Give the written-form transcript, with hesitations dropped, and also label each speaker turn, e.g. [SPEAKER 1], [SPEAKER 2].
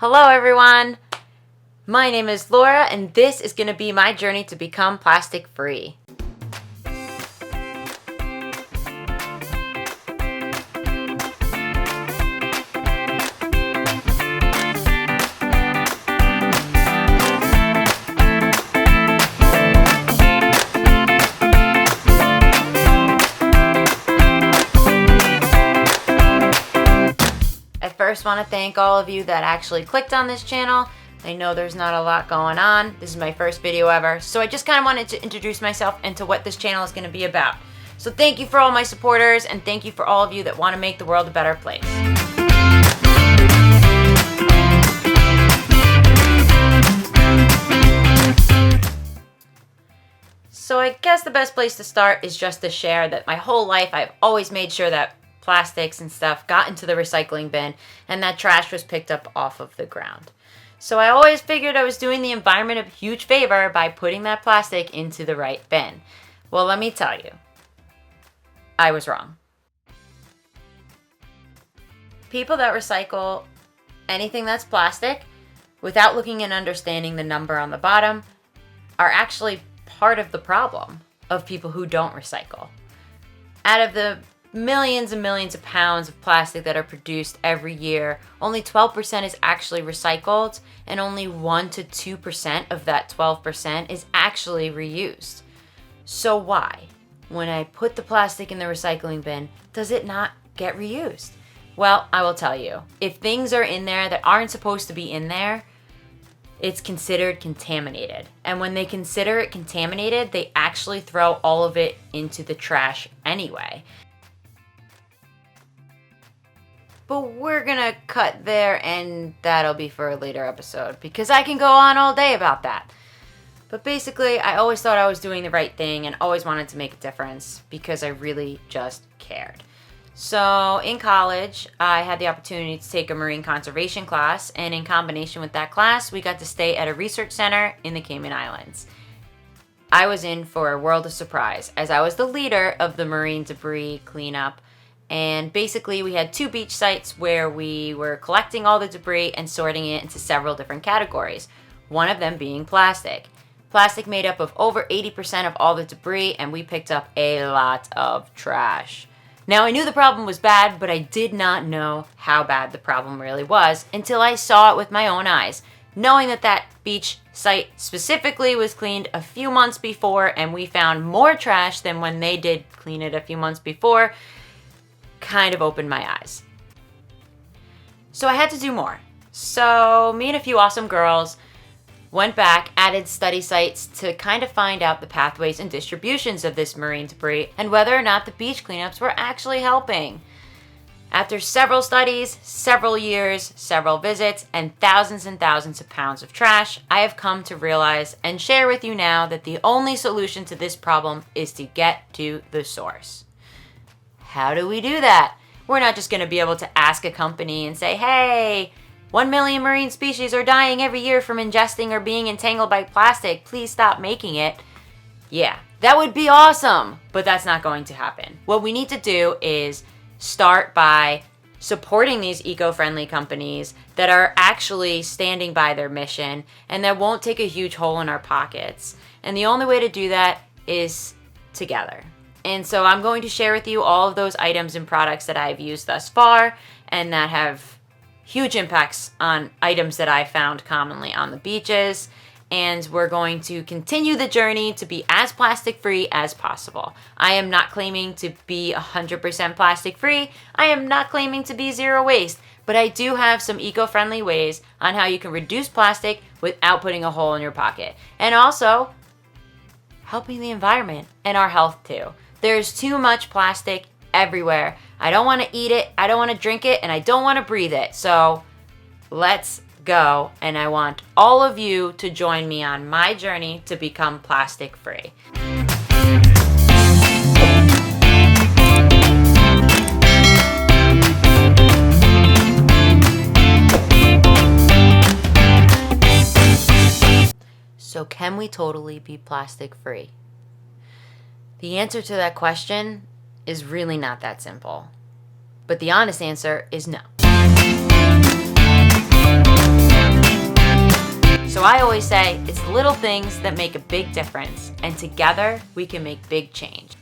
[SPEAKER 1] Hello everyone! My name is Laura and this is going to be my journey to become plastic free. I first want to thank all of you that actually clicked on this channel. I know there's not a lot going on. This is my first video ever, so I just kind of wanted to introduce myself into what this channel is going to be about. So thank you for all my supporters, and thank you for all of you that want to make the world a better place. So I guess the best place to start is just to share that my whole life I've always made sure that plastics and stuff got into the recycling bin and that trash was picked up off of the ground. So I always figured I was doing the environment a huge favor by putting that plastic into the right bin. Well, let me tell you, I was wrong. People that recycle anything that's plastic without looking and understanding the number on the bottom are actually part of the problem of people who don't recycle. Out of the millions and millions of pounds of plastic that are produced every year, only 12% is actually recycled, and only 1 to 2% of that 12% is actually reused. So why, when I put the plastic in the recycling bin, does it not get reused? Well, I will tell you, if things are in there that aren't supposed to be in there, it's considered contaminated. And when they consider it contaminated, they actually throw all of it into the trash anyway. But we're gonna cut there, and that'll be for a later episode because I can go on all day about that. But basically, I always thought I was doing the right thing and always wanted to make a difference because I really just cared. So in college, I had the opportunity to take a marine conservation class, and in combination with that class, we got to stay at a research center in the Cayman Islands. I was in for a world of surprise as I was the leader of the marine debris cleanup. And basically we had 2 beach sites where we were collecting all the debris and sorting it into several different categories, one of them being plastic. Plastic made up of over 80% of all the debris, and we picked up a lot of trash. Now I knew the problem was bad, but I did not know how bad the problem really was until I saw it with my own eyes, knowing that that beach site specifically was cleaned a few months before and we found more trash than when they did clean it a few months before. Kind of opened my eyes. So I had to do more. So me and a few awesome girls went back, added study sites to kind of find out the pathways and distributions of this marine debris and whether or not the beach cleanups were actually helping. After several studies, several years, several visits, and thousands of pounds of trash, I have come to realize and share with you now that the only solution to this problem is to get to the source. How do we do that? We're not just going to be able to ask a company and say, hey, 1 million marine species are dying every year from ingesting or being entangled by plastic. Please stop making it. Yeah, that would be awesome, but that's not going to happen. What we need to do is start by supporting these eco-friendly companies that are actually standing by their mission and that won't take a huge hole in our pockets. And the only way to do that is together. And so I'm going to share with you all of those items and products that I've used thus far and that have huge impacts on items that I found commonly on the beaches. And we're going to continue the journey to be as plastic free as possible. I am not claiming to be 100% plastic free. I am not claiming to be zero waste, but I do have some eco-friendly ways on how you can reduce plastic without putting a hole in your pocket. And also helping the environment and our health too. There's too much plastic everywhere. I don't want to eat it, I don't want to drink it, and I don't want to breathe it. So let's go. And I want all of you to join me on my journey to become plastic free. So can we totally be plastic free? The answer to that question is really not that simple. But the honest answer is no. So I always say it's the little things that make a big difference, and together we can make big change.